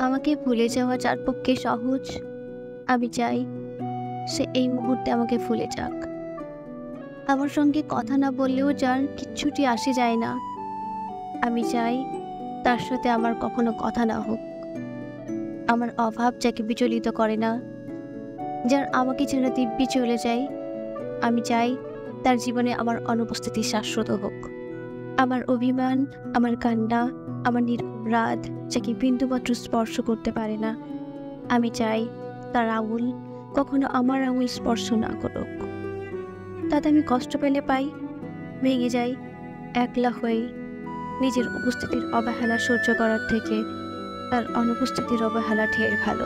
আমাকে ভুলে যাওয়া যার পক্ষে সহজ, আমি চাই সে এই মুহূর্তে আমাকে ভুলে যাক। আমার সঙ্গে কথা না বললেও যার কিচ্ছুটি আসে যায় না, আমি চাই তার সাথে আমার কখনো কথা না হোক। আমার অভাব যাকে বিচলিত করে না, যার আমাকে ছেড়ে দিব্যি চলে যায়, আমি চাই তার জীবনে আমার অনুপস্থিতি শাশ্বত হোক। আমার অভিমান, আমার কান্না, আমার নীরব রাত যাকে বিন্দুমাত্র স্পর্শ করতে পারে না, আমি চাই তার আঙুল কখনো আমার আঙুল স্পর্শ না করুক। তাতে আমি কষ্ট পেলে পাই, ভেঙে যাই, একলা হয়ে। নিজের উপস্থিতির অবহেলা সহ্য করার থেকে তার অনুপস্থিতির অবহেলা ঢের ভালো।